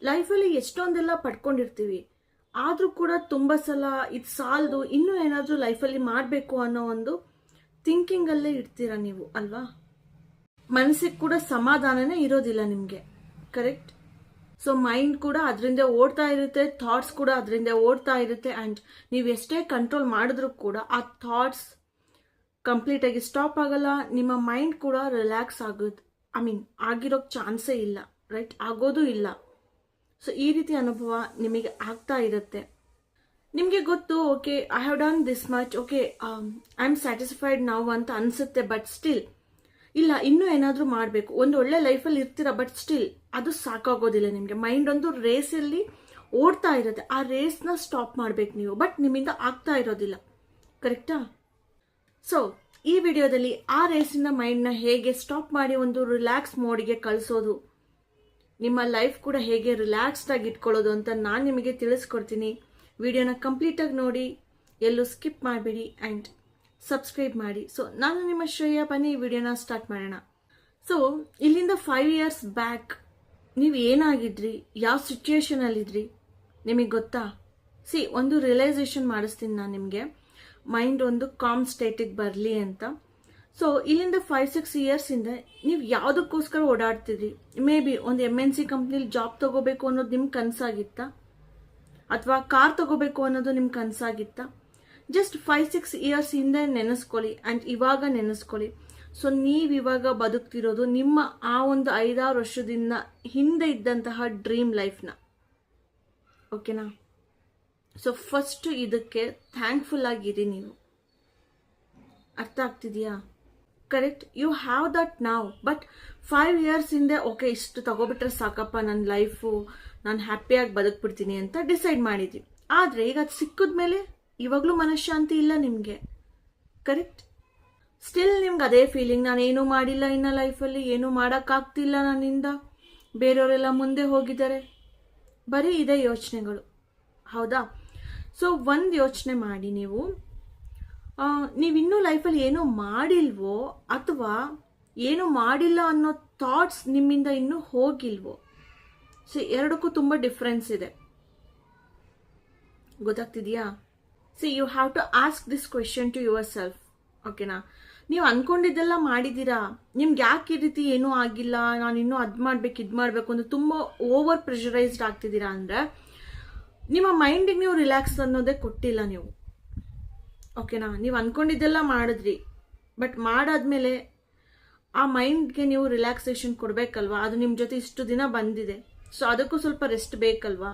ಲೈಫಲ್ಲಿ ಎಷ್ಟೊಂದೆಲ್ಲ ಪಡ್ಕೊಂಡಿರ್ತೀವಿ, ಆದರೂ ಕೂಡ ತುಂಬ ಸಲ ಇದು ಸಾಲದು, ಇನ್ನೂ ಏನಾದರೂ ಲೈಫಲ್ಲಿ ಮಾಡಬೇಕು ಅನ್ನೋ ಒಂದು ಥಿಂಕಿಂಗಲ್ಲೇ ಇರ್ತೀರ ನೀವು ಅಲ್ವಾ. ಮನಸ್ಸಿಗೆ ಕೂಡ ಸಮಾಧಾನನೇ ಇರೋದಿಲ್ಲ ನಿಮಗೆ, ಕರೆಕ್ಟ್. ಸೊ ಮೈಂಡ್ ಕೂಡ ಅದರಿಂದ ಓಡ್ತಾ ಇರುತ್ತೆ, ಥಾಟ್ಸ್ ಕೂಡ ಅದರಿಂದ ಓಡ್ತಾ ಇರುತ್ತೆ. ಆ್ಯಂಡ್ ನೀವು ಎಷ್ಟೇ ಕಂಟ್ರೋಲ್ ಮಾಡಿದ್ರೂ ಕೂಡ ಆ ಥಾಟ್ಸ್ ಕಂಪ್ಲೀಟಾಗಿ ಸ್ಟಾಪ್ ಆಗಲ್ಲ. ನಿಮ್ಮ ಮೈಂಡ್ ಕೂಡ ರಿಲ್ಯಾಕ್ಸ್ ಆಗೋದು ಆಗಿರೋಕ್ಕೆ ಚಾನ್ಸೇ ಇಲ್ಲ, ರೈಟ್, ಆಗೋದು ಇಲ್ಲ. ಸೊ ಈ ರೀತಿ ಅನುಭವ ನಿಮಗೆ ಆಗ್ತಾ ಇರುತ್ತೆ. ನಿಮಗೆ ಗೊತ್ತು, okay I have done this much, okay I am satisfied ನಾವು ಅಂತ ಅನಿಸುತ್ತೆ. ಬಟ್ ಸ್ಟಿಲ್ ಇಲ್ಲ, ಇನ್ನೂ ಏನಾದರೂ ಮಾಡಬೇಕು. ಒಂದು ಒಳ್ಳೆ ಲೈಫಲ್ಲಿ ಇರ್ತೀರ, ಬಟ್ ಸ್ಟಿಲ್ ಅದು ಸಾಕಾಗೋದಿಲ್ಲ ನಿಮಗೆ. ಮೈಂಡ್ ಒಂದು ರೇಸಲ್ಲಿ ಓಡ್ತಾ ಇರುತ್ತೆ, ಆ ರೇಸ್ನ ಸ್ಟಾಪ್ ಮಾಡಬೇಕು ನೀವು, ಬಟ್ ನಿಮ್ಮಿಂದ ಆಗ್ತಾ ಇರೋದಿಲ್ಲ, ಕರೆಕ್ಟಾ. ಸೊ ಈ ವಿಡಿಯೋದಲ್ಲಿ ಆ ರೇಸಿನ ಮೈಂಡ್ನ ಹೇಗೆ ಸ್ಟಾಪ್ ಮಾಡಿ ಒಂದು ರಿಲ್ಯಾಕ್ಸ್ ಮೋಡ್ಗೆ ಕಳಿಸೋದು, ನಿಮ್ಮ ಲೈಫ್ ಕೂಡ ಹೇಗೆ ರಿಲ್ಯಾಕ್ಸ್ಡ್ ಆಗಿ ಇಟ್ಕೊಳ್ಳೋದು ಅಂತ ನಾನು ನಿಮಗೆ ತಿಳಿಸ್ಕೊಡ್ತೀನಿ. ವಿಡಿಯೋನ ಕಂಪ್ಲೀಟಾಗಿ ನೋಡಿ, ಎಲ್ಲೂ ಸ್ಕಿಪ್ ಮಾಡಬೇಡಿ ಆ್ಯಂಡ್ ಸಬ್ಸ್ಕ್ರೈಬ್ ಮಾಡಿ. ಸೊ ನಾನು ನಿಮ್ಮ ಶ್ರೇಯ, ಬನ್ನಿ ಈ ವಿಡಿಯೋನ ಸ್ಟಾರ್ಟ್ ಮಾಡೋಣ. ಸೊ ಇಲ್ಲಿಂದ 5 years ಬ್ಯಾಕ್ ನೀವು ಏನಾಗಿದ್ರಿ, ಯಾವ ಸಿಚುಯೇಷನಲ್ಲಿದ್ರಿ ನಿಮಗೆ ಗೊತ್ತಾ? ಒಂದು ರಿಯಲೈಸೇಷನ್ ಮಾಡಿಸ್ತೀನಿ ನಾನು ನಿಮಗೆ, ಮೈಂಡ್ ಒಂದು ಕಾಮ್ ಸ್ಟೇಟಿಗೆ ಬರಲಿ ಅಂತ. ಸೊ ಇಲ್ಲಿಂದ 5-6 years ಇಂದ ನೀವು ಯಾವುದಕ್ಕೋಸ್ಕರ ಓಡಾಡ್ತಿದ್ರಿ? ಮೇ ಬಿ ಒಂದು MNC ಕಂಪ್ನಿಲಿ ಜಾಬ್ ತಗೋಬೇಕು ಅನ್ನೋದು ನಿಮ್ಮ ಕನಸಾಗಿತ್ತಾ, ಅಥವಾ ಕಾರ್ ತಗೋಬೇಕು ಅನ್ನೋದು ನಿಮ್ಮ ಕನಸಾಗಿತ್ತಾ? ಜಸ್ಟ್ 5-6 years ಹಿಂದೆ ನೆನೆಸ್ಕೊಳ್ಳಿ ಆ್ಯಂಡ್ ಇವಾಗ ನೆನೆಸ್ಕೊಳ್ಳಿ. ಸೊ ನೀವಿವಾಗ ಬದುಕ್ತಿರೋದು ನಿಮ್ಮ ಆ ಒಂದು 5-6 ವರ್ಷದಿಂದ ಹಿಂದೆ ಇದ್ದಂತಹ ಡ್ರೀಮ್ ಲೈಫ್ನ, ಓಕೆನಾ. ಸೊ ಫಸ್ಟ್ ಇದಕ್ಕೆ ಥ್ಯಾಂಕ್ಫುಲ್ ಆಗಿರಿ ನೀವು, ಅರ್ಥ ಆಗ್ತಿದೆಯಾ? ಕರೆಕ್ಟ್, ಯು ಹ್ಯಾವ್ ದಟ್ ನಾವ್. ಬಟ್ 5 years ಹಿಂದೆ ಓಕೆ ಇಷ್ಟು ತಗೋಬಿಟ್ರೆ ಸಾಕಪ್ಪ ನನ್ನ ಲೈಫು, ನಾನು ಹ್ಯಾಪಿಯಾಗಿ ಬದುಕ್ಬಿಡ್ತೀನಿ ಅಂತ ಡಿಸೈಡ್ ಮಾಡಿದ್ವಿ. ಆದರೆ ಈಗ ಅದು ಸಿಕ್ಕಿದ್ಮೇಲೆ ಇವಾಗಲೂ ಮನಃಶಾಂತಿ ಇಲ್ಲ ನಿಮಗೆ, ಕರೆಕ್ಟ್. ಸ್ಟಿಲ್ ನಿಮ್ಗೆ ಅದೇ ಫೀಲಿಂಗ್, ನಾನೇನು ಮಾಡಿಲ್ಲ ಇನ್ನು ಲೈಫಲ್ಲಿ, ಏನೂ ಮಾಡೋಕ್ಕಾಗ್ತಿಲ್ಲ ನನ್ನಿಂದ, ಬೇರೆಯವರೆಲ್ಲ ಮುಂದೆ ಹೋಗಿದ್ದಾರೆ, ಬರೀ ಇದೇ ಯೋಚನೆಗಳು, ಹೌದಾ? ಸೊ ಒಂದು ಯೋಚನೆ ಮಾಡಿ, ನೀವಿನ್ನೂ ಲೈಫಲ್ಲಿ ಏನೂ ಮಾಡಿಲ್ವೋ ಅಥವಾ ಏನೂ ಮಾಡಿಲ್ಲ ಅನ್ನೋ ಥಾಟ್ಸ್ ನಿಮ್ಮಿಂದ ಇನ್ನೂ ಹೋಗಿಲ್ವೋ? ಸೊ ಎರಡಕ್ಕೂ ತುಂಬ ಡಿಫ್ರೆನ್ಸ್ ಇದೆ, ಗೊತ್ತಾಗ್ತಿದೆಯಾ? You have to ask this question to yourself, ಓಕೆನಾ. ನೀವು ಅನ್ಕೊಂಡಿದ್ದೆಲ್ಲ ಮಾಡಿದ್ದೀರಾ, ನಿಮ್ಗೆ ಯಾಕೆ ಈ ರೀತಿ ಏನೂ ಆಗಿಲ್ಲ, ನಾನು ಇನ್ನೂ ಅದು ಮಾಡಬೇಕು ಇದು ಮಾಡಬೇಕು ಅಂತ ತುಂಬ ಓವರ್ ಪ್ರೆಷರೈಸ್ಡ್ ಆಗ್ತಿದ್ದೀರಾ ಅಂದರೆ ನಿಮ್ಮ ಮೈಂಡಿಗೆ ನೀವು ರಿಲ್ಯಾಕ್ಸ್ ಅನ್ನೋದೇ ಕೊಟ್ಟಿಲ್ಲ ನೀವು, ಓಕೆನಾ. ನೀವು ಅನ್ಕೊಂಡಿದ್ದೆಲ್ಲ ಮಾಡಿದ್ರಿ, ಬಟ್ ಮಾಡಾದ್ಮೇಲೆ ಆ ಮೈಂಡ್ಗೆ ನೀವು ರಿಲ್ಯಾಕ್ಸೇಷನ್ ಕೊಡಬೇಕಲ್ವಾ? ಅದು ನಿಮ್ಮ ಜೊತೆ ಇಷ್ಟು ದಿನ ಬಂದಿದೆ, ಸೊ ಅದಕ್ಕೂ ಸ್ವಲ್ಪ ರೆಸ್ಟ್ ಬೇಕಲ್ವಾ,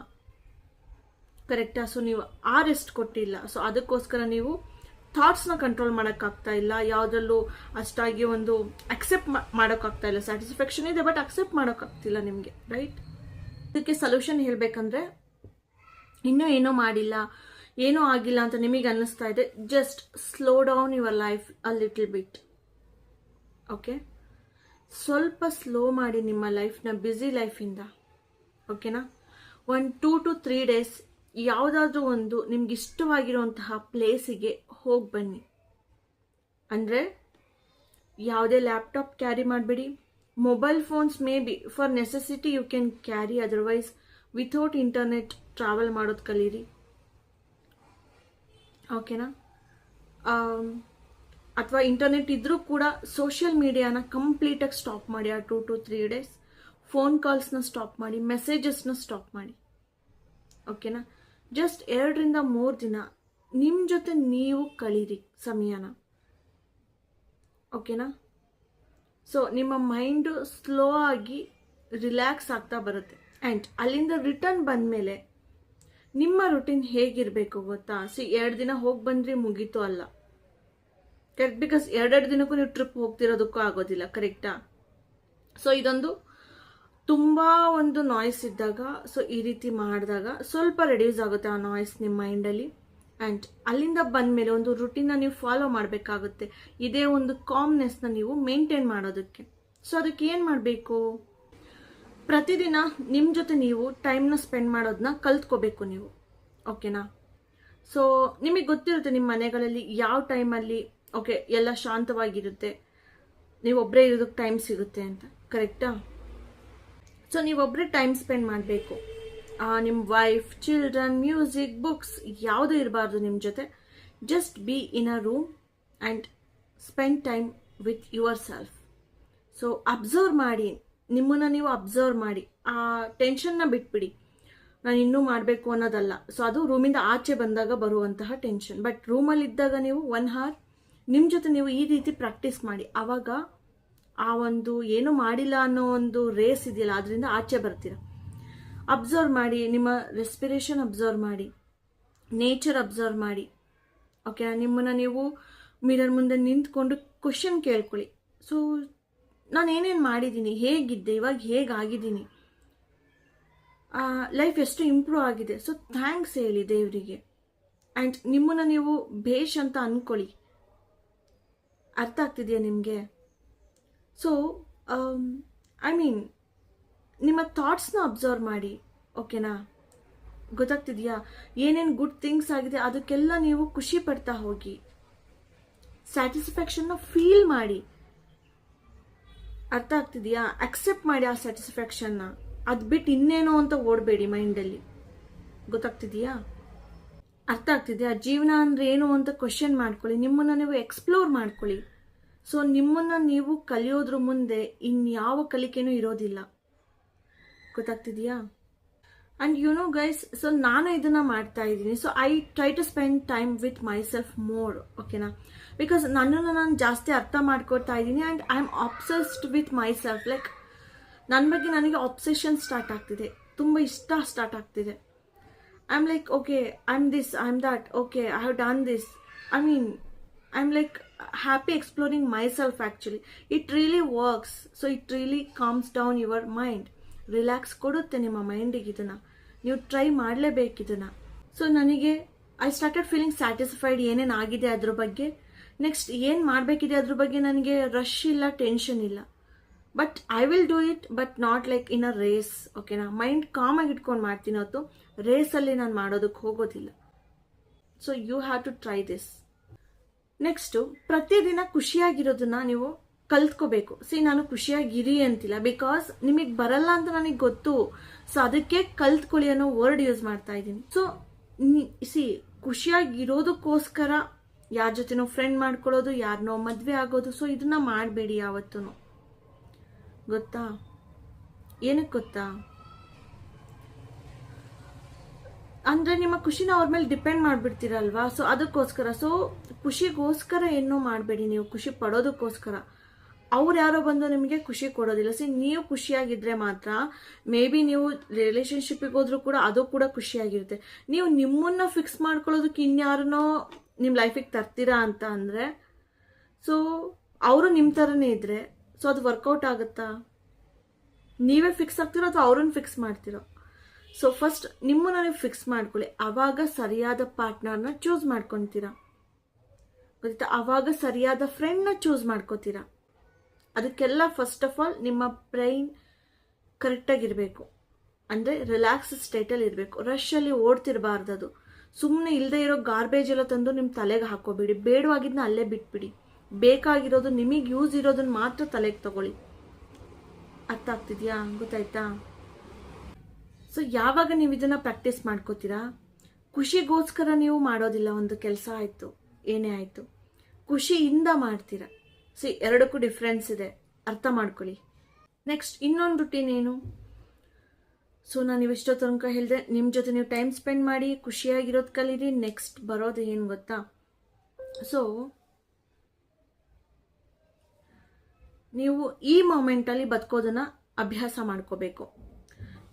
ಕರೆಕ್ಟಾ? ಸೊ ನೀವು ಆ ರೆಸ್ಟ್ ಕೊಟ್ಟಿಲ್ಲ, ಸೊ ಅದಕ್ಕೋಸ್ಕರ ನೀವು ಥಾಟ್ಸ್ನ ಕಂಟ್ರೋಲ್ ಮಾಡೋಕ್ಕಾಗ್ತಾ ಇಲ್ಲ, ಯಾವುದ್ರಲ್ಲೂ ಅಷ್ಟಾಗಿ ಒಂದು ಅಕ್ಸೆಪ್ಟ್ ಮಾಡೋಕ್ಕಾಗ್ತಾ ಇಲ್ಲ. ಸ್ಯಾಟಿಸ್ಫ್ಯಾಕ್ಷನ್ ಇದೆ, ಬಟ್ ಅಕ್ಸೆಪ್ಟ್ ಮಾಡೋಕ್ಕಾಗ್ತಿಲ್ಲ ನಿಮಗೆ, ರೈಟ್. ಇದಕ್ಕೆ ಸೊಲ್ಯೂಷನ್ ಹೇಳಬೇಕಂದ್ರೆ, ಇನ್ನೂ ಏನೂ ಮಾಡಿಲ್ಲ, ಏನೂ ಆಗಿಲ್ಲ ಅಂತ ನಿಮಗೆ ಅನ್ನಿಸ್ತಾ ಇದೆ, just slow down your life a little bit, okay. ಸ್ವಲ್ಪ ಸ್ಲೋ ಮಾಡಿ ನಿಮ್ಮ ಲೈಫ್ನ, ಬ್ಯುಸಿ ಲೈಫಿಂದ, ಓಕೆನಾ. 1 2 to 3 days ಯಾವುದಾದ್ರೂ ಒಂದು ನಿಮ್ಗೆ ಇಷ್ಟವಾಗಿರುವಂತಹ ಪ್ಲೇಸಿಗೆ ಹೋಗಿ ಬನ್ನಿ. ಅಂದರೆ ಯಾವುದೇ ಲ್ಯಾಪ್ಟಾಪ್ ಕ್ಯಾರಿ ಮಾಡಬೇಡಿ, mobile phones may be for necessity you can carry, otherwise without internet travel ಮಾಡೋದು ಕಲೀರಿ, ಓಕೆನಾ. ಅಥವಾ ಇಂಟರ್ನೆಟ್ ಇದ್ರೂ ಕೂಡ ಸೋಷಿಯಲ್ ಮೀಡಿಯಾನ ಕಂಪ್ಲೀಟಾಗಿ ಸ್ಟಾಪ್ ಮಾಡಿ. ಆ 2 to 3 days ಫೋನ್ ಕಾಲ್ಸ್ನ ಸ್ಟಾಪ್ ಮಾಡಿ, ಮೆಸೇಜಸ್ನ ಸ್ಟಾಪ್ ಮಾಡಿ, ಓಕೆನಾ. ಜಸ್ಟ್ 2 ರಿಂದ 3 ದಿನ ನಿಮ್ಮ ಜೊತೆ ನೀವು ಕಳೀರಿ ಸಮಯನ, ಓಕೆನಾ. ಸೊ ನಿಮ್ಮ ಮೈಂಡು ಸ್ಲೋ ಆಗಿ ರಿಲ್ಯಾಕ್ಸ್ ಆಗ್ತಾ ಬರುತ್ತೆ. ಆ್ಯಂಡ್ ಅಲ್ಲಿಂದ ರಿಟರ್ನ್ ಬಂದಮೇಲೆ ನಿಮ್ಮ ರುಟೀನ್ ಹೇಗಿರಬೇಕು ಗೊತ್ತಾ? 2 ದಿನ ಹೋಗಿ ಬಂದ್ರಿ ಮುಗೀತು ಅಲ್ಲ, ಕರೆಕ್ಟ್. ಬಿಕಾಸ್ 2 ದಿನಕ್ಕೂ ನೀವು ಟ್ರಿಪ್ ಹೋಗ್ತಿರೋದಕ್ಕೂ ಆಗೋದಿಲ್ಲ, ಕರೆಕ್ಟಾ. ಸೊ ಇದೊಂದು ತುಂಬ ಒಂದು ನಾಯ್ಸ್ ಇದ್ದಾಗ, ಸೊ ಈ ರೀತಿ ಮಾಡಿದಾಗ ಸ್ವಲ್ಪ ರೆಡ್ಯೂಸ್ ಆಗುತ್ತೆ ಆ ನಾಯ್ಸ್ ನಿಮ್ಮ ಮೈಂಡಲ್ಲಿ. ಆ್ಯಂಡ್ ಅಲ್ಲಿಂದ ಬಂದಮೇಲೆ ಒಂದು ರುಟೀನ್ನ ನೀವು ಫಾಲೋ ಮಾಡಬೇಕಾಗುತ್ತೆ, ಇದೇ ಒಂದು ಕಾಮ್ನೆಸ್ನ ನೀವು ಮೇಂಟೈನ್ ಮಾಡೋದಕ್ಕೆ. ಸೊ ಅದಕ್ಕೆ ಏನು ಮಾಡಬೇಕು? ಪ್ರತಿದಿನ ನಿಮ್ಮ ಜೊತೆ ನೀವು ಟೈಮ್ನ ಸ್ಪೆಂಡ್ ಮಾಡೋದನ್ನ ಕಲ್ತ್ಕೋಬೇಕು ನೀವು, ಓಕೆನಾ. ಸೊ ನಿಮಗೆ ಗೊತ್ತಿರುತ್ತೆ ನಿಮ್ಮ ಮನೆಗಳಲ್ಲಿ ಯಾವ ಟೈಮಲ್ಲಿ ಓಕೆ ಎಲ್ಲ ಶಾಂತವಾಗಿರುತ್ತೆ, ನೀವೊಬ್ಬರೇ ಇರೋದಕ್ಕೆ ಟೈಮ್ ಸಿಗುತ್ತೆ ಅಂತ, ಕರೆಕ್ಟಾ. ಸೊ ನೀವೊಬ್ಬರೇ ಟೈಮ್ ಸ್ಪೆಂಡ್ ಮಾಡಬೇಕು. ನಿಮ್ಮ ವೈಫ್, ಚಿಲ್ಡ್ರನ್, ಮ್ಯೂಸಿಕ್, ಬುಕ್ಸ್ ಯಾವುದೂ ಇರಬಾರ್ದು ನಿಮ್ಮ ಜೊತೆ. Just B in a room and spend time with your self. So observe ಮಾಡಿ, ನಿಮ್ಮನ್ನು ನೀವು ಅಬ್ಸರ್ವ್ ಮಾಡಿ. ಆ ಟೆನ್ಷನ್ನ ಬಿಟ್ಬಿಡಿ, ನಾನು ಇನ್ನೂ ಮಾಡಬೇಕು ಅನ್ನೋದಲ್ಲ. ಸೊ ಅದು ರೂಮಿಂದ ಆಚೆ ಬಂದಾಗ ಬರುವಂತಹ ಟೆನ್ಷನ್. ಬಟ್ ರೂಮಲ್ಲಿದ್ದಾಗ ನೀವು 1 hour ನಿಮ್ಮ ಜೊತೆ ನೀವು ಈ ರೀತಿ ಪ್ರಾಕ್ಟೀಸ್ ಮಾಡಿ. ಆವಾಗ ಆ ಒಂದು ಏನೂ ಮಾಡಿಲ್ಲ ಅನ್ನೋ ಒಂದು ರೇಸ್ ಇದೆಯಲ್ಲ, ಅದರಿಂದ ಆಚೆ ಬರ್ತೀರ. ಅಬ್ಸರ್ವ್ ಮಾಡಿ, ನಿಮ್ಮ ರೆಸ್ಪಿರೇಷನ್ ಅಬ್ಸರ್ವ್ ಮಾಡಿ, ನೇಚರ್ ಅಬ್ಸರ್ವ್ ಮಾಡಿ. ಓಕೆ, ನಿಮ್ಮನ್ನು ನೀವು ಮಿರರ್ ಮುಂದೆ ನಿಂತ್ಕೊಂಡು ಕ್ವಶನ್ ಕೇಳ್ಕೊಳ್ಳಿ. ಸೊ ನಾನು ಏನೇನು ಮಾಡಿದ್ದೀನಿ, ಹೇಗಿದ್ದೆ, ಇವಾಗ ಹೇಗಾಗಿದ್ದೀನಿ, ಲೈಫ್ ಎಷ್ಟು ಇಂಪ್ರೂವ್ ಆಗಿದೆ. ಸೊ ಥ್ಯಾಂಕ್ಸ್ ಹೇಳಿ ದೇವರಿಗೆ. ಆ್ಯಂಡ್ ನಿಮ್ಮನ್ನು ನೀವು ಭೇಷ್ ಅಂತ ಅಂದ್ಕೊಳ್ಳಿ. ಅರ್ಥ ಆಗ್ತಿದೆಯಾ ನಿಮಗೆ? ಸೊ ಐ ಮೀನ್ ನಿಮ್ಮ ಥಾಟ್ಸ್ನ ಅಬ್ಸರ್ವ್ ಮಾಡಿ. ಓಕೆನಾ? ಗೊತ್ತಾಗ್ತಿದೆಯಾ? ಏನೇನು ಗುಡ್ ಥಿಂಗ್ಸ್ ಆಗಿದೆ ಅದಕ್ಕೆಲ್ಲ ನೀವು ಖುಷಿ ಪಡ್ತಾ ಹೋಗಿ. ಸ್ಯಾಟಿಸ್ಫ್ಯಾಕ್ಷನ್ನ ಫೀಲ್ ಮಾಡಿ. ಅರ್ಥ ಆಗ್ತಿದೆಯಾ? ಅಕ್ಸೆಪ್ಟ್ ಮಾಡಿ ಆ ಸ್ಯಾಟಿಸ್ಫ್ಯಾಕ್ಷನ್ನ. ಅದು ಬಿಟ್ಟು ಇನ್ನೇನೋ ಅಂತ ಓಡಬೇಡಿ ಮೈಂಡಲ್ಲಿ. ಗೊತ್ತಾಗ್ತಿದೆಯಾ? ಅರ್ಥ ಆಗ್ತಿದೆಯಾ? ಜೀವನ ಅಂದರೆ ಏನು ಅಂತ ಕ್ವಶನ್ ಮಾಡ್ಕೊಳ್ಳಿ. ನಿಮ್ಮನ್ನು ನೀವು ಎಕ್ಸ್ಪ್ಲೋರ್ ಮಾಡ್ಕೊಳ್ಳಿ. ಸೊ ನಿಮ್ಮನ್ನು ನೀವು ಕಲಿಯೋದ್ರ ಮುಂದೆ ಇನ್ಯಾವ ಕಲಿಕೆನೂ ಇರೋದಿಲ್ಲ. ಗೊತ್ತಾಗ್ತಿದೆಯಾ? And you know guys, so ನಾನು ಇದನ್ನು ಮಾಡ್ತಾ ಇದ್ದೀನಿ. So I try to spend time with myself more. ಓಕೆನಾ? ಬಿಕಾಸ್ ನನ್ನನ್ನು ನಾನು ಜಾಸ್ತಿ ಅರ್ಥ ಮಾಡ್ಕೊಳ್ತಾ ಇದ್ದೀನಿ. And I am obsessed with myself. Like ನನ್ನ ಬಗ್ಗೆ ನನಗೆ ಅಬ್ಸೆಷನ್ ಸ್ಟಾರ್ಟ್ ಆಗ್ತಿದೆ, ತುಂಬ ಇಷ್ಟ ಸ್ಟಾರ್ಟ್ ಆಗ್ತಿದೆ. I am like, okay, I am this, I am that, okay, I have done this. I mean I am like happy exploring myself actually. It really works. So it really calms down your mind. Relax ಕೊಡುತ್ತೆ ನಿಮ್ಮ ಮೈಂಡಿಗೆ. ಇದನ್ನು ನೀವು try ಮಾಡಲೇಬೇಕು ಇದನ್ನು. So ನನಗೆ I started feeling satisfied ಏನೇನು ಆಗಿದೆ ಅದ್ರ ಬಗ್ಗೆ. ನೆಕ್ಸ್ಟ್ ಏನು ಮಾಡಬೇಕಿದೆ ಅದ್ರ ಬಗ್ಗೆ ನನಗೆ ರಶ್ ಇಲ್ಲ, ಟೆನ್ಷನ್ ಇಲ್ಲ. But I will do it, but not like in a race. ಓಕೆನಾ? ಮೈಂಡ್ ಕಾಮಾಗಿ ಇಟ್ಕೊಂಡು ಮಾಡ್ತೀನಿ ಹೊತ್ತು ರೇಸಲ್ಲಿ ನಾನು ಮಾಡೋದಕ್ಕೆ ಹೋಗೋದಿಲ್ಲ. So you have to try this. Next, ಪ್ರತಿದಿನ ಖುಷಿಯಾಗಿರೋದನ್ನ ನೀವು ಕಲ್ತ್ಕೋಬೇಕು. ನಾನು ಖುಷಿಯಾಗಿರಿ ಅಂತಿಲ್ಲ, ಬಿಕಾಸ್ ನಿಮಗೆ ಬರಲ್ಲ ಅಂತ ನನಗೆ ಗೊತ್ತು. ಸೊ ಅದಕ್ಕೆ ಕಲ್ತ್ಕೊಳ್ಳಿ ಅನ್ನೋ ವರ್ಡ್ ಯೂಸ್ ಮಾಡ್ತಾ ಇದ್ದೀನಿ. ಸೊ ಖುಷಿಯಾಗಿರೋದಕ್ಕೋಸ್ಕರ ಯಾರ ಜೊತೆನೋ ಫ್ರೆಂಡ್ ಮಾಡ್ಕೊಳ್ಳೋದು, ಯಾರನ್ನೋ ಮದುವೆ ಆಗೋದು, ಸೊ ಇದನ್ನ ಮಾಡಬೇಡಿ ಯಾವತ್ತೂ. ಗೊತ್ತಾ? ಏನಕ್ಕೆ ಗೊತ್ತಾ? ಅಂದರೆ ನಿಮ್ಮ ಖುಷಿನ ಅವ್ರ ಮೇಲೆ ಡಿಪೆಂಡ್ ಮಾಡಿಬಿಡ್ತೀರಲ್ವಾ. ಸೊ ಅದಕ್ಕೋಸ್ಕರ. ಸೊ ಖುಷಿಗೋಸ್ಕರ ಏನೂ ಮಾಡಬೇಡಿ, ನೀವು ಖುಷಿ ಪಡೋದಕ್ಕೋಸ್ಕರ. ಅವ್ರು ಯಾರೋ ಬಂದು ನಿಮಗೆ ಖುಷಿ ಕೊಡೋದಿಲ್ಲ. ನೀವು ಖುಷಿಯಾಗಿದ್ದರೆ ಮಾತ್ರ ಮೇ ಬಿ ನೀವು ರಿಲೇಷನ್ಶಿಪ್ಪಿಗೆ ಹೋದ್ರೂ ಕೂಡ ಅದು ಕೂಡ ಖುಷಿಯಾಗಿರುತ್ತೆ. ನೀವು ನಿಮ್ಮನ್ನು ಫಿಕ್ಸ್ ಮಾಡ್ಕೊಳ್ಳೋದಕ್ಕೆ ಇನ್ಯಾರನ್ನೋ ನಿಮ್ಮ ಲೈಫಿಗೆ ತರ್ತೀರಾ ಅಂತ ಅಂದರೆ, ಸೊ ಅವರು ನಿಮ್ಮ ಥರನೇ ಇದ್ದರೆ ಸೊ ಅದು ವರ್ಕೌಟ್ ಆಗುತ್ತಾ? ನೀವೇ ಫಿಕ್ಸ್ ಆಗ್ತಿರೋ ಅಥವಾ ಅವ್ರನ್ನ ಫಿಕ್ಸ್ ಮಾಡ್ತಿರೋ? ಸೊ ಫಸ್ಟ್ ನಿಮ್ಮನ್ನು ನೀವು ಫಿಕ್ಸ್ ಮಾಡ್ಕೊಳ್ಳಿ. ಆವಾಗ ಸರಿಯಾದ ಪಾರ್ಟ್ನರ್ನ ಚೂಸ್ ಮಾಡ್ಕೊತೀರಾ. ಗೊತ್ತಾ? ಆವಾಗ ಸರಿಯಾದ ಫ್ರೆಂಡ್ನ ಚೂಸ್ ಮಾಡ್ಕೋತೀರಾ. ಅದಕ್ಕೆಲ್ಲ ಫಸ್ಟ್ ಆಫ್ ಆಲ್ ನಿಮ್ಮ ಬ್ರೈನ್ ಕರೆಕ್ಟಾಗಿರಬೇಕು. ಅಂದರೆ ರಿಲ್ಯಾಕ್ಸ್ ಸ್ಟೇಟಲ್ಲಿ ಇರಬೇಕು. ರಶಲ್ಲಿ ಓಡ್ತಿರಬಾರ್ದು. ಅದು ಸುಮ್ಮನೆ ಇಲ್ಲದೆ ಇರೋ ಗಾರ್ಬೇಜ್ ಎಲ್ಲ ತಂದು ನಿಮ್ಮ ತಲೆಗೆ ಹಾಕೋಬೇಡಿ. ಬೇಡವಾಗಿದ್ದನ್ನ ಅಲ್ಲೇ ಬಿಟ್ಬಿಡಿ. ಬೇಕಾಗಿರೋದು, ನಿಮಗೆ ಯೂಸ್ ಇರೋದನ್ನ ಮಾತ್ರ ತಲೆಗೆ ತಗೊಳ್ಳಿ. ಅರ್ಥ ಆಗ್ತಿದೆಯಾ? ಗೊತ್ತಾಯ್ತಾ? ಸೊ ಯಾವಾಗ ನೀವು ಇದನ್ನು ಪ್ರಾಕ್ಟೀಸ್ ಮಾಡ್ಕೋತೀರಾ, ಖುಷಿಗೋಸ್ಕರ ನೀವು ಮಾಡೋದಿಲ್ಲ. ಒಂದು ಕೆಲಸ ಆಯಿತು, ಏನೇ ಆಯಿತು, ಖುಷಿಯಿಂದ ಮಾಡ್ತೀರಾ. ಸೊ ಎರಡಕ್ಕೂ ಡಿಫ್ರೆನ್ಸ್ ಇದೆ, ಅರ್ಥ ಮಾಡ್ಕೊಳ್ಳಿ. ನೆಕ್ಸ್ಟ್ ಇನ್ನೊಂದು ರುಟೀನ್ ಏನು? ಸೊ ನಾನು ಇವಿಷ್ಟೋ ತನಕ ಹೇಳಿದೆ, ನಿಮ್ಮ ಜೊತೆ ನೀವು ಟೈಮ್ ಸ್ಪೆಂಡ್ ಮಾಡಿ ಖುಷಿಯಾಗಿರೋದು ಕಲೀರಿ. ನೆಕ್ಸ್ಟ್ ಬರೋದು ಏನು ಗೊತ್ತಾ? ಸೊ ನೀವು ಈ ಮೊಮೆಂಟಲ್ಲಿ ಬದುಕೋದನ್ನ ಅಭ್ಯಾಸ ಮಾಡ್ಕೋಬೇಕು.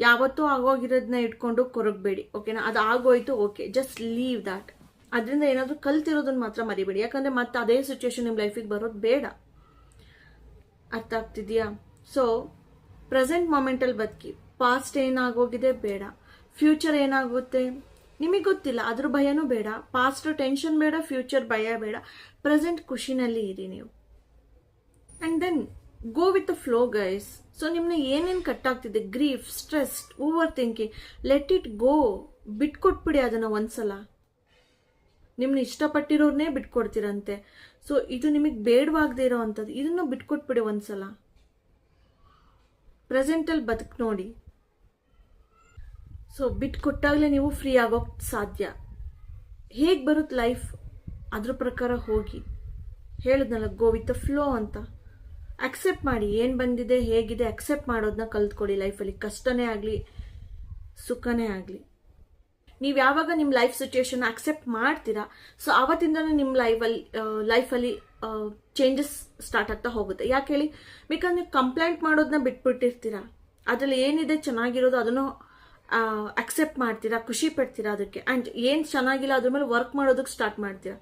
ಯಾವತ್ತೂ ಆಗೋಗಿರೋದನ್ನ ಇಟ್ಕೊಂಡು ಕೊರಗಬೇಡಿ. ಓಕೆನಾ? ಅದು ಆಗೋಯ್ತು, ಓಕೆ, ಜಸ್ಟ್ ಲೀವ್ ದ್ಯಾಟ್. ಅದರಿಂದ ಏನಾದರೂ ಕಲ್ತಿರೋದನ್ನ ಮಾತ್ರ ಮರಿಬೇಡಿ. ಯಾಕಂದರೆ ಮತ್ತೆ ಅದೇ ಸಿಚುವೇಶನ್ ನಿಮ್ಮ ಲೈಫಿಗೆ ಬರೋದು ಬೇಡ. ಅರ್ಥ ಆಗ್ತಿದೆಯಾ? ಸೊ ಪ್ರೆಸೆಂಟ್ ಮೊಮೆಂಟಲ್ಲಿ ಬದುಕಿ. ಪಾಸ್ಟ್ ಏನಾಗೋಗಿದೆ ಬೇಡ, ಫ್ಯೂಚರ್ ಏನಾಗುತ್ತೆ ನಿಮಗೆ ಗೊತ್ತಿಲ್ಲ, ಅದ್ರ ಭಯನೂ ಬೇಡ. ಪಾಸ್ಟ್ ಟೆನ್ಷನ್ ಬೇಡ, ಫ್ಯೂಚರ್ ಭಯ ಬೇಡ. ಪ್ರೆಸೆಂಟ್ ಖುಷಿನಲ್ಲಿ ಇರಿ ನೀವು. And then go with the flow guys. So ನಿಮ್ಮನ್ನ ಏನೇನು ಕಟ್ಟಾಗ್ತಿದೆ, grief, stress, overthinking, let it go. ಬಿಟ್ಕೊಟ್ಬಿಡಿ ಅದನ್ನು ಒಂದ್ಸಲ. ನಿಮ್ಮನ್ನ ಇಷ್ಟಪಟ್ಟಿರೋರ್ನೇ ಬಿಟ್ಕೊಡ್ತೀರಂತೆ. ಸೊ ಇದು ನಿಮಗೆ ಬೇಡವಾಗದೇ ಇರೋ ಅಂಥದ್ದು, ಇದನ್ನು ಬಿಟ್ಕೊಟ್ಬಿಡಿ ಒಂದ್ಸಲ. ಪ್ರೆಸೆಂಟಲ್ಲಿ ಬದುಕು ನೋಡಿ. ಸೊ ಬಿಟ್ಟು ಕೊಟ್ಟಾಗಲೇ ನೀವು ಫ್ರೀ ಆಗೋಕ್ಕೆ ಸಾಧ್ಯ. ಹೇಗೆ ಬರುತ್ತೆ ಲೈಫ್ ಅದ್ರ ಪ್ರಕಾರ ಹೋಗಿ. ಹೇಳಿದ್ನಲ್ಲ, ಗೋ ವಿತ್ ದ ಫ್ಲೋ ಅಂತ. ಅಕ್ಸೆಪ್ಟ್ ಮಾಡಿ, ಏನು ಬಂದಿದೆ ಹೇಗಿದೆ ಅಕ್ಸೆಪ್ಟ್ ಮಾಡೋದನ್ನ ಕಲ್ತ್ಕೊಳ್ಳಿ ಲೈಫಲ್ಲಿ. ಕಷ್ಟನೇ ಆಗಲಿ ಸುಖನೇ ಆಗಲಿ, ನೀವು ಯಾವಾಗ ನಿಮ್ಮ ಲೈಫ್ ಸಿಚುಯೇಷನ್ ಅಕ್ಸೆಪ್ಟ್ ಮಾಡ್ತೀರಾ, ಸೊ ಆವತ್ತಿಂದನೇ ನಿಮ್ಮ ಲೈಫಲ್ಲಿ ಚೇಂಜಸ್ ಸ್ಟಾರ್ಟ್ ಆಗ್ತಾ ಹೋಗುತ್ತೆ. ಯಾಕೆ ಹೇಳಿ, ಬಿಕಾಸ್ ನೀವು ಕಂಪ್ಲೇಂಟ್ ಮಾಡೋದನ್ನ ಬಿಟ್ಬಿಟ್ಟಿರ್ತೀರಾ. ಅದರಲ್ಲಿ ಏನಿದೆ ಚೆನ್ನಾಗಿರೋದು ಅದನ್ನು ಅಕ್ಸೆಪ್ಟ್ ಮಾಡ್ತೀರಾ, ಖುಷಿ ಪಡ್ತೀರಾ ಅದಕ್ಕೆ. ಆ್ಯಂಡ್ ಏನು ಚೆನ್ನಾಗಿಲ್ಲ ಅದ್ರ ಮೇಲೆ ವರ್ಕ್ ಮಾಡೋದಕ್ಕೆ ಸ್ಟಾರ್ಟ್ ಮಾಡ್ತೀರಾ.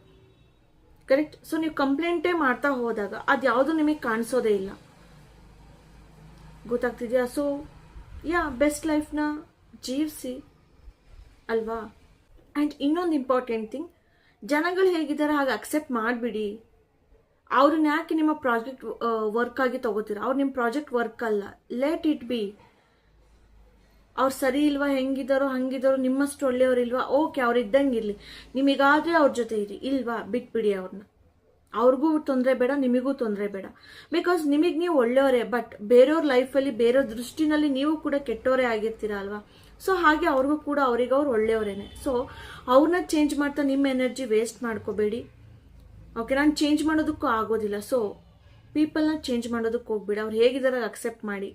ಕರೆಕ್ಟ್. ಸೊ ನೀವು ಕಂಪ್ಲೇಂಟೇ ಮಾಡ್ತಾ ಹೋದಾಗ ಅದು ಯಾವುದು ನಿಮಗೆ ಕಾಣಿಸೋದೇ ಇಲ್ಲ. ಗೊತ್ತಾಗ್ತಿದೆಯಾ? ಸೊ ಬೆಸ್ಟ್ ಲೈಫ್ನ ಜೀವಿಸಿ ಅಲ್ವಾ. ಆ್ಯಂಡ್ ಇನ್ನೊಂದು ಇಂಪಾರ್ಟೆಂಟ್ ಥಿಂಗ್, ಜನಗಳು ಹೇಗಿದ್ದಾರೆ ಹಾಗೆ ಅಕ್ಸೆಪ್ಟ್ ಮಾಡಿಬಿಡಿ. ಅವ್ರನ್ನ ಯಾಕೆ ನಿಮ್ಮ ಪ್ರಾಜೆಕ್ಟ್ ವರ್ಕ್ ಆಗಿ ತಗೋತೀರಾ? ಅವ್ರು ನಿಮ್ಮ ಪ್ರಾಜೆಕ್ಟ್ ವರ್ಕ್ ಅಲ್ಲ. Let it be. ಅವ್ರು ಸರಿ ಇಲ್ವಾ, ಹೆಂಗಿದಾರೋ ಹಂಗಿದಾರೋ, ನಿಮ್ಮಷ್ಟು ಒಳ್ಳೆಯವ್ರಿಲ್ವಾ, ಓಕೆ ಅವ್ರು ಇದ್ದಂಗೆ ಇರಲಿ, ನಿಮಗಾದರೆ ಅವ್ರ ಜೊತೆ ಇರಿ. ಇಲ್ವಾ, ಬಿಟ್ಬಿಡಿ ಅವ್ರನ್ನ. ಅವ್ರಿಗೂ ತೊಂದರೆ ಬೇಡ, ನಿಮಗೂ ತೊಂದರೆ ಬೇಡ. ಬಿಕಾಸ್ ನಿಮಗೆ ನೀವು ಒಳ್ಳೆಯವರೇ, ಬಟ್ ಬೇರೆಯವ್ರ ಲೈಫಲ್ಲಿ ಬೇರೆಯವ್ರ ದೃಷ್ಟಿನಲ್ಲಿ ನೀವು ಕೂಡ ಕೆಟ್ಟವರೇ ಆಗಿರ್ತೀರ ಅಲ್ವಾ. ಸೊ ಹಾಗೆ ಅವ್ರಿಗೂ ಕೂಡ ಅವ್ರಿಗವ್ರು ಒಳ್ಳೆಯವರೇನೆ. ಸೊ ಅವ್ರನ್ನ ಚೇಂಜ್ ಮಾಡ್ತಾ ನಿಮ್ಮ ಎನರ್ಜಿ ವೇಸ್ಟ್ ಮಾಡ್ಕೋಬೇಡಿ. ಓಕೆ, ನಾನು ಚೇಂಜ್ ಮಾಡೋದಕ್ಕೂ ಆಗೋದಿಲ್ಲ. ಸೊ ಪೀಪಲ್ನ ಚೇಂಜ್ ಮಾಡೋದಕ್ಕೆ ಹೋಗ್ಬೇಡಿ. ಅವ್ರು ಹೇಗಿದ್ದಾರೆ ಅಕ್ಸೆಪ್ಟ್ ಮಾಡಿ.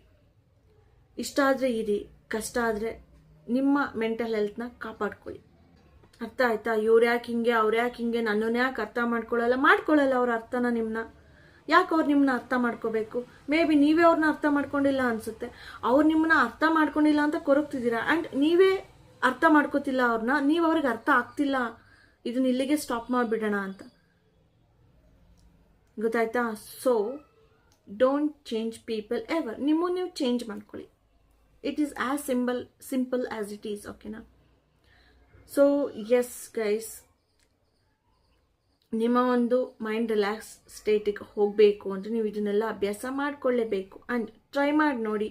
ಇಷ್ಟ ಆದರೆ ಇರಿ, ಕಷ್ಟ ಆದರೆ ನಿಮ್ಮ ಮೆಂಟಲ್ ಹೆಲ್ತ್ನ ಕಾಪಾಡ್ಕೊಳ್ಳಿ. ಅರ್ಥ ಆಯ್ತಾ? ಇವ್ರು ಯಾಕೆ ಹಿಂಗೆ, ಅವ್ರು ಯಾಕೆ ಹಿಂಗೆ, ನನ್ನನ್ನು ಯಾಕೆ ಅರ್ಥ ಮಾಡ್ಕೊಳ್ಳಲ್ಲ ಅವ್ರ ಅರ್ಥನ ನಿಮ್ಮನ್ನ. ಯಾಕೆ ಅವ್ರು ನಿಮ್ಮನ್ನ ಅರ್ಥ ಮಾಡ್ಕೋಬೇಕು? ಮೇ ಬಿ ನೀವೇ ಅವ್ರನ್ನ ಅರ್ಥ ಮಾಡ್ಕೊಂಡಿಲ್ಲ ಅನ್ಸುತ್ತೆ. ಅವ್ರು ನಿಮ್ಮನ್ನ ಅರ್ಥ ಮಾಡ್ಕೊಂಡಿಲ್ಲ ಅಂತ ಕೊರಗ್ತಿದ್ದೀರಾ. ಆ್ಯಂಡ್ ನೀವೇ ಅರ್ಥ ಮಾಡ್ಕೋತಿಲ್ಲ ಅವ್ರನ್ನ, ನೀವು ಅವ್ರಿಗೆ ಅರ್ಥ ಆಗ್ತಿಲ್ಲ. ಇದನ್ನ ಇಲ್ಲಿಗೆ ಸ್ಟಾಪ್ ಮಾಡಿಬಿಡೋಣ ಅಂತ. ಗೊತ್ತಾಯ್ತಾ? So don't change people ever. ನೀವು ಚೇಂಜ್ ಮಾಡ್ಕೊಳ್ಳಿ. It is as simple as it is. ಓಕೆನಾ? ಸೊ ಎಸ್ ಗೈಸ್, ನಿಮ್ಮ ಒಂದು ಮೈಂಡ್ ರಿಲ್ಯಾಕ್ಸ್ ಸ್ಟೇಟಿಗೆ ಹೋಗಬೇಕು ಅಂದರೆ ನೀವು ಇದನ್ನೆಲ್ಲ ಅಭ್ಯಾಸ ಮಾಡಿಕೊಳ್ಳೇಬೇಕು. ಆ್ಯಂಡ್ ಟ್ರೈ ಮಾಡಿ ನೋಡಿ.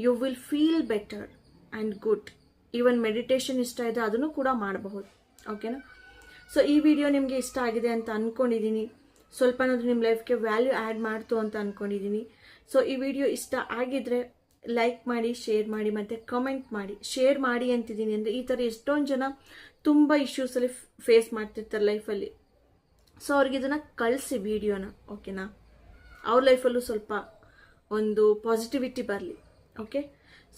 You will feel better and good. Even meditation ಇಷ್ಟ ಇದೆ, ಅದನ್ನು ಕೂಡ ಮಾಡಬಹುದು. ಓಕೆನಾ? ಸೊ ಈ ವಿಡಿಯೋ ನಿಮಗೆ ಇಷ್ಟ ಆಗಿದೆ ಅಂತ ಅಂದ್ಕೊಂಡಿದ್ದೀನಿ. ಸ್ವಲ್ಪನಾದರೂ ನಿಮ್ಮ ಲೈಫ್ಗೆ ವ್ಯಾಲ್ಯೂ ಆ್ಯಡ್ ಮಾಡ್ತು ಅಂತ ಅಂದ್ಕೊಂಡಿದ್ದೀನಿ. ಸೊ ಈ ವಿಡಿಯೋ ಇಷ್ಟ ಆಗಿದ್ರೆ ಲೈಕ್ ಮಾಡಿ, ಶೇರ್ ಮಾಡಿ, ಮತ್ತು ಕಮೆಂಟ್ ಮಾಡಿ. ಶೇರ್ ಮಾಡಿ ಅಂತಿದ್ದೀನಿ ಅಂದರೆ ಈ ಥರ ಎಷ್ಟೊಂದು ಜನ ತುಂಬ ಇಶ್ಯೂಸಲ್ಲಿ ಫೇಸ್ ಮಾಡ್ತಿರ್ತಾರೆ ಲೈಫಲ್ಲಿ. ಸೊ ಅವ್ರಿಗೆ ಇದನ್ನು ಕಳಿಸಿ ವಿಡಿಯೋನ. ಓಕೆನಾ? ಅವ್ರ ಲೈಫಲ್ಲೂ ಸ್ವಲ್ಪ ಒಂದು ಪಾಸಿಟಿವಿಟಿ ಬರಲಿ. ಓಕೆ?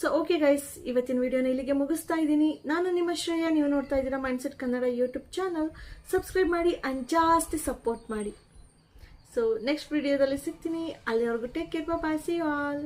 ಸೊ ಓಕೆ ಗೈಸ್, ಇವತ್ತಿನ ವಿಡಿಯೋನ ಇಲ್ಲಿಗೆ ಮುಗಿಸ್ತಾ ಇದ್ದೀನಿ. ನಾನು ನಿಮ್ಮ ಶ್ರೇಯ, ನೀವು ನೋಡ್ತಾ ಇದ್ದೀರಾ mindset Kannada YouTube channel. Subscribe ಮಾಡಿ ಆ್ಯಂಡ್ ಜಾಸ್ತಿ ಸಪೋರ್ಟ್ ಮಾಡಿ. ಸೊ ನೆಕ್ಸ್ಟ್ ವಿಡಿಯೋದಲ್ಲಿ ಸಿಗ್ತೀನಿ. ಅಲ್ಲಿವರೆಗೂ take care, bye, see you all.